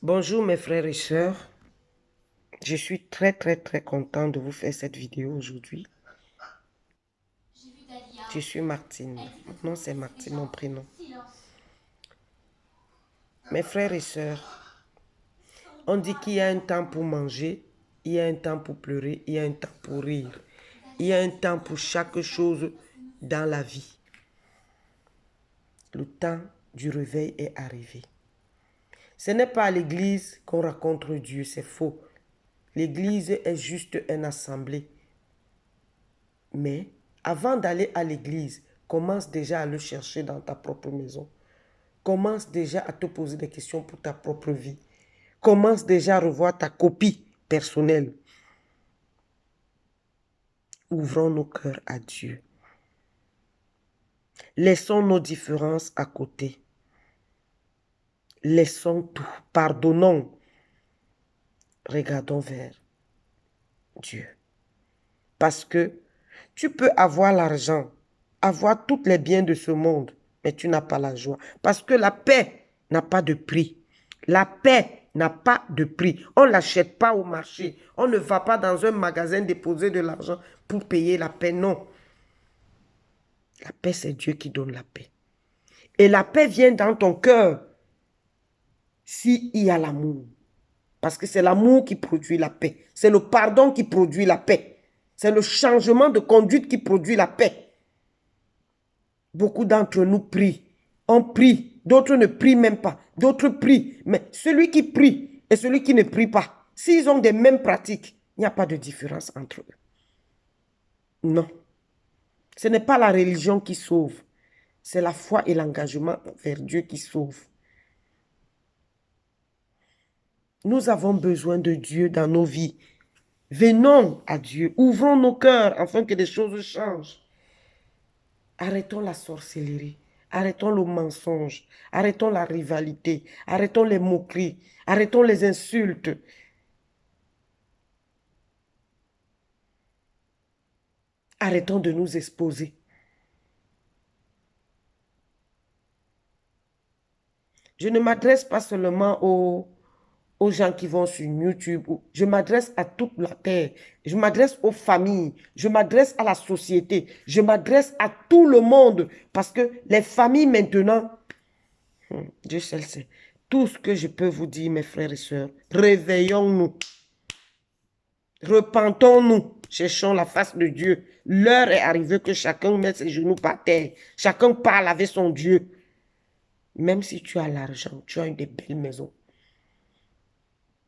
Bonjour mes frères et sœurs, je suis très content de vous faire cette vidéo aujourd'hui. Je suis Martine, mon nom c'est Martine, mon prénom. Mes frères et sœurs, on dit qu'il y a un temps pour manger, il y a un temps pour pleurer, il y a un temps pour rire. Il y a un temps pour chaque chose dans la vie. Le temps du réveil est arrivé. Ce n'est pas à l'église qu'on rencontre Dieu, c'est faux. L'église est juste une assemblée. Mais avant d'aller à l'église, commence déjà à le chercher dans ta propre maison. Commence déjà à te poser des questions pour ta propre vie. Commence déjà à revoir ta copie personnelle. Ouvrons nos cœurs à Dieu. Laissons nos différences à côté. Laissons tout. Pardonnons. Regardons vers Dieu. Parce que tu peux avoir l'argent, avoir tous les biens de ce monde, mais tu n'as pas la joie. Parce que la paix n'a pas de prix. La paix n'a pas de prix. On ne l'achète pas au marché. On ne va pas dans un magasin déposer de l'argent pour payer la paix. Non. La paix, c'est Dieu qui donne la paix. Et la paix vient dans ton cœur s'il y a l'amour. Parce que c'est l'amour qui produit la paix. C'est le pardon qui produit la paix. C'est le changement de conduite qui produit la paix. Beaucoup d'entre nous prient. On prie. D'autres ne prient même pas. D'autres prient. Mais celui qui prie et celui qui ne prie pas, s'ils ont des mêmes pratiques, il n'y a pas de différence entre eux. Non. Ce n'est pas la religion qui sauve. C'est la foi et l'engagement vers Dieu qui sauvent. Nous avons besoin de Dieu dans nos vies. Venons à Dieu. Ouvrons nos cœurs afin que des choses changent. Arrêtons la sorcellerie. Arrêtons le mensonge. Arrêtons la rivalité. Arrêtons les moqueries. Arrêtons les insultes. Arrêtons de nous exposer. Je ne m'adresse pas seulement aux gens qui vont sur YouTube. Je m'adresse à toute la terre. Je m'adresse aux familles. Je m'adresse à la société. Je m'adresse à tout le monde. Parce que les familles maintenant, Dieu seul sait. Tout ce que je peux vous dire, mes frères et sœurs, réveillons-nous. Repentons-nous. Cherchons la face de Dieu. L'heure est arrivée que chacun mette ses genoux par terre. Chacun parle avec son Dieu. Même si tu as l'argent, tu as une des belles maisons.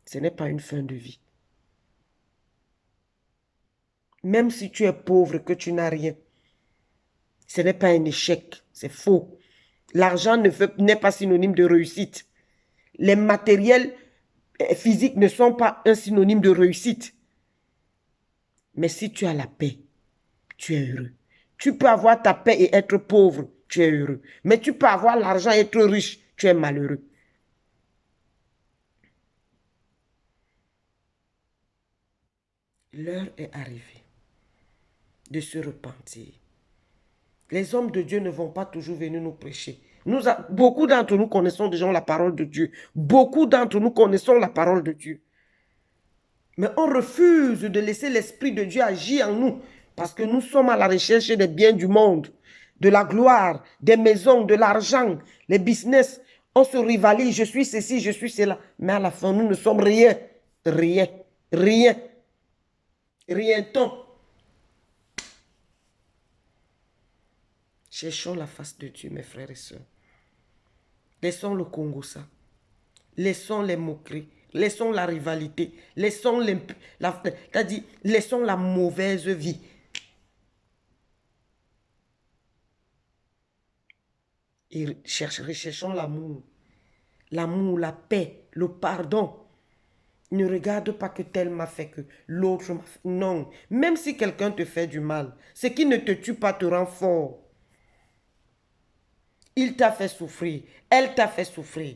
Ce n'est pas une fin de vie. Même si tu es pauvre, que tu n'as rien, ce n'est pas un échec. C'est faux. L'argent n'est pas synonyme de réussite. Les matériels physiques ne sont pas un synonyme de réussite. Mais si tu as la paix, tu es heureux. Tu peux avoir ta paix et être pauvre, tu es heureux. Mais tu peux avoir l'argent et être riche, tu es malheureux. L'heure est arrivée de se repentir. Les hommes de Dieu ne vont pas toujours venir nous prêcher. Beaucoup d'entre nous connaissons déjà la parole de Dieu. Beaucoup d'entre nous connaissons la parole de Dieu. Mais on refuse de laisser l'Esprit de Dieu agir en nous parce que nous sommes à la recherche des biens du monde, de la gloire, des maisons, de l'argent, les business. On se rivalise, je suis ceci, je suis cela. Mais à la fin, nous ne sommes rien, rien, rien, rien tant. Cherchons la face de Dieu, mes frères et sœurs. Laissons le Congo ça. Laissons les moqueries. Laissons la rivalité. Laissons laissons la mauvaise vie. Et recherchons l'amour. L'amour, la paix, le pardon. Ne regarde pas que tel m'a fait, que l'autre m'a fait. Non. Même si quelqu'un te fait du mal, ce qui ne te tue pas te rend fort. Il t'a fait souffrir. Elle t'a fait souffrir.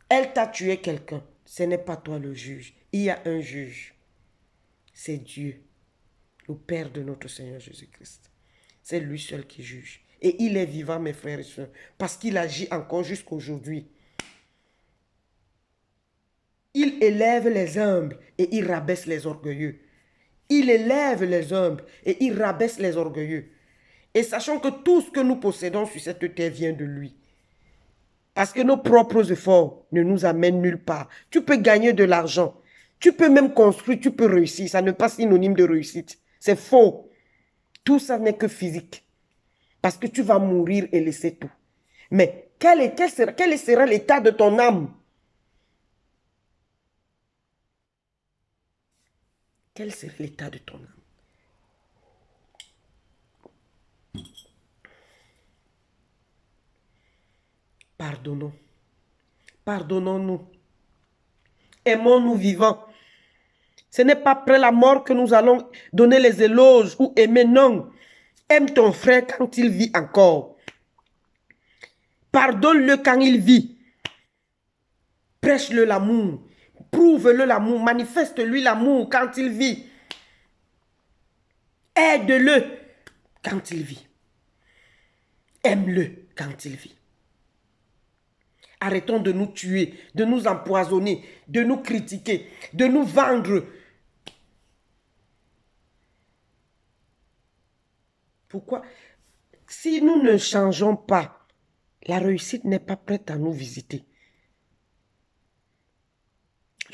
Elle t'a tué quelqu'un. Ce n'est pas toi le juge. Il y a un juge. C'est Dieu, le Père de notre Seigneur Jésus-Christ. C'est lui seul qui juge. Et il est vivant, mes frères et sœurs, parce qu'il agit encore jusqu'aujourd'hui. Il élève les humbles et il rabaisse les orgueilleux. Il élève les humbles et il rabaisse les orgueilleux. Et sachant que tout ce que nous possédons sur cette terre vient de lui. Parce que nos propres efforts ne nous amènent nulle part. Tu peux gagner de l'argent. Tu peux même construire, tu peux réussir. Ça n'est pas synonyme de réussite. C'est faux. Tout ça n'est que physique. Parce que tu vas mourir et laisser tout. Mais quel sera l'état de ton âme? Quel serait l'état de ton âme? Pardonnons. Pardonnons-nous. Aimons-nous vivants. Ce n'est pas après la mort que nous allons donner les éloges ou aimer, non. Aime ton frère quand il vit encore. Pardonne-le quand il vit. Prêche-le l'amour. Prouve-le l'amour. Manifeste-lui l'amour quand il vit. Aide-le quand il vit. Aime-le quand il vit. Arrêtons de nous tuer, de nous empoisonner, de nous critiquer, de nous vendre. Pourquoi? Si nous ne changeons pas, la réussite n'est pas prête à nous visiter.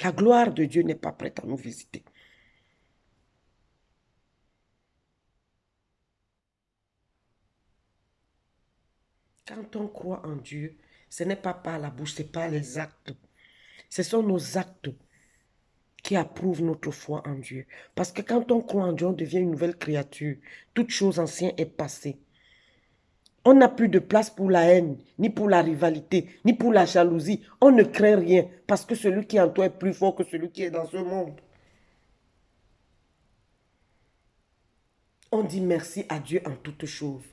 La gloire de Dieu n'est pas prête à nous visiter. Quand on croit en Dieu, ce n'est pas par la bouche, ce n'est pas les actes. Ce sont nos actes qui approuvent notre foi en Dieu. Parce que quand on croit en Dieu, on devient une nouvelle créature. Toute chose ancienne est passée. On n'a plus de place pour la haine, ni pour la rivalité, ni pour la jalousie. On ne craint rien parce que celui qui est en toi est plus fort que celui qui est dans ce monde. On dit merci à Dieu en toutes choses.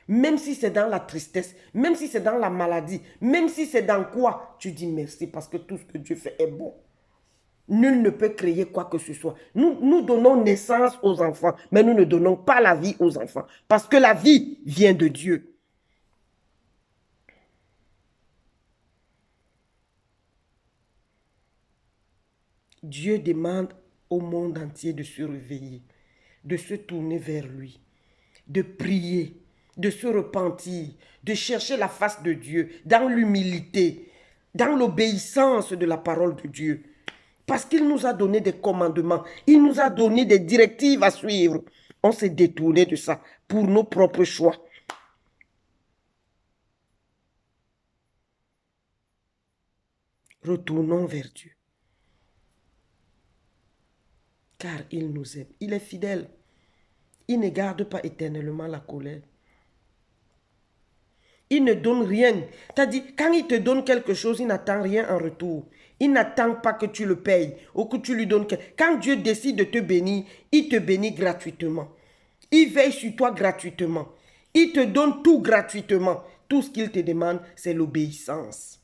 Même si c'est dans la tristesse, même si c'est dans la maladie, même si c'est dans quoi, tu dis merci parce que tout ce que Dieu fait est bon. Nul ne peut créer quoi que ce soit. Nous donnons naissance aux enfants, mais nous ne donnons pas la vie aux enfants. Parce que la vie vient de Dieu. Dieu demande au monde entier de se réveiller, de se tourner vers lui, de prier, de se repentir, de chercher la face de Dieu dans l'humilité, dans l'obéissance de la parole de Dieu. Parce qu'il nous a donné des commandements, il nous a donné des directives à suivre. On s'est détourné de ça pour nos propres choix. Retournons vers Dieu. Car il nous aime. Il est fidèle. Il ne garde pas éternellement la colère. Il ne donne rien. C'est-à-dire, quand il te donne quelque chose, il n'attend rien en retour. Il n'attend pas que tu le payes ou que tu lui donnes. Quand Dieu décide de te bénir, il te bénit gratuitement. Il veille sur toi gratuitement. Il te donne tout gratuitement. Tout ce qu'il te demande, c'est l'obéissance.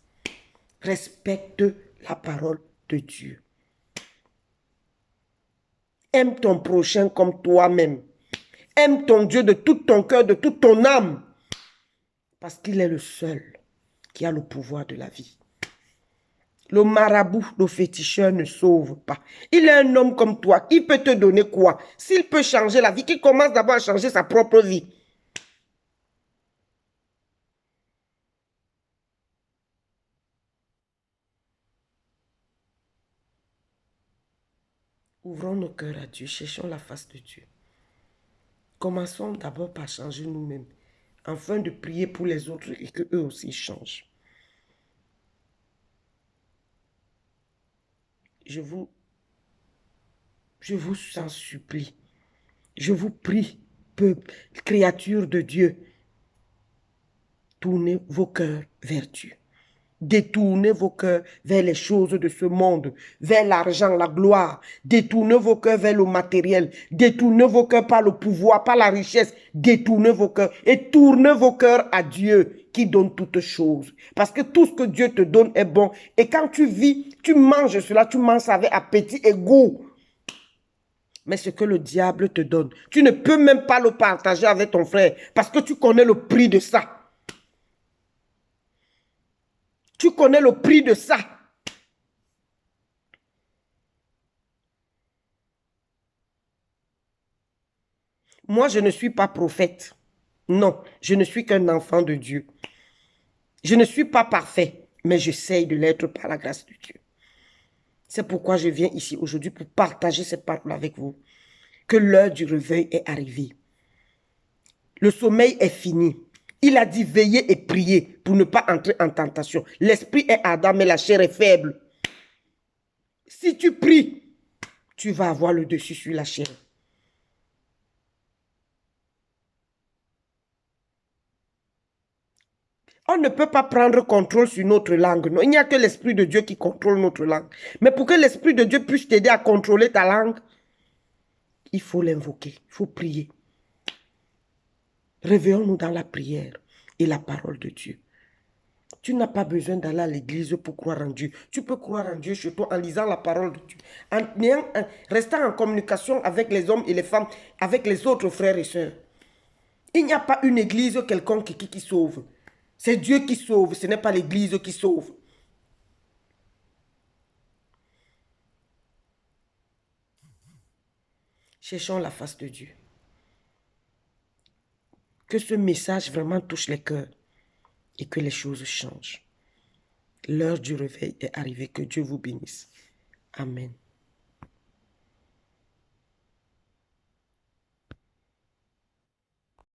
Respecte la parole de Dieu. Aime ton prochain comme toi-même. Aime ton Dieu de tout ton cœur, de toute ton âme. Parce qu'il est le seul qui a le pouvoir de la vie. Le marabout, le féticheur ne sauve pas. Il est un homme comme toi. Il peut te donner quoi? S'il peut changer la vie, qu'il commence d'abord à changer sa propre vie. Ouvrons nos cœurs à Dieu. Cherchons la face de Dieu. Commençons d'abord par changer nous-mêmes, afin de prier pour les autres et qu'eux aussi changent. Je vous en supplie. Je vous prie, peuple, créature de Dieu, tournez vos cœurs vers Dieu. Détournez vos cœurs vers les choses de ce monde, vers l'argent, la gloire. Détournez vos cœurs vers le matériel. Détournez vos cœurs par le pouvoir, par la richesse. Détournez vos cœurs et tournez vos cœurs à Dieu qui donne toutes choses. Parce que tout ce que Dieu te donne est bon. Et quand tu vis, tu manges cela, tu manges avec appétit et goût. Mais ce que le diable te donne, tu ne peux même pas le partager avec ton frère parce que tu connais le prix de ça. Tu connais le prix de ça. Moi, je ne suis pas prophète. Non, je ne suis qu'un enfant de Dieu. Je ne suis pas parfait, mais j'essaye de l'être par la grâce de Dieu. C'est pourquoi je viens ici aujourd'hui pour partager cette parole avec vous. Que l'heure du réveil est arrivée. Le sommeil est fini. Il a dit veiller et prier pour ne pas entrer en tentation. L'esprit est ardent, mais la chair est faible. Si tu pries, tu vas avoir le dessus sur la chair. On ne peut pas prendre contrôle sur notre langue. Non, il n'y a que l'Esprit de Dieu qui contrôle notre langue. Mais pour que l'Esprit de Dieu puisse t'aider à contrôler ta langue, il faut l'invoquer, il faut prier. Réveillons-nous dans la prière et la parole de Dieu. Tu n'as pas besoin d'aller à l'église pour croire en Dieu. Tu peux croire en Dieu chez toi en lisant la parole de Dieu. En restant en communication avec les hommes et les femmes, avec les autres frères et sœurs. Il n'y a pas une église quelconque qui sauve. C'est Dieu qui sauve, ce n'est pas l'église qui sauve. Cherchons la face de Dieu. Que ce message vraiment touche les cœurs et que les choses changent. L'heure du réveil est arrivée. Que Dieu vous bénisse. Amen.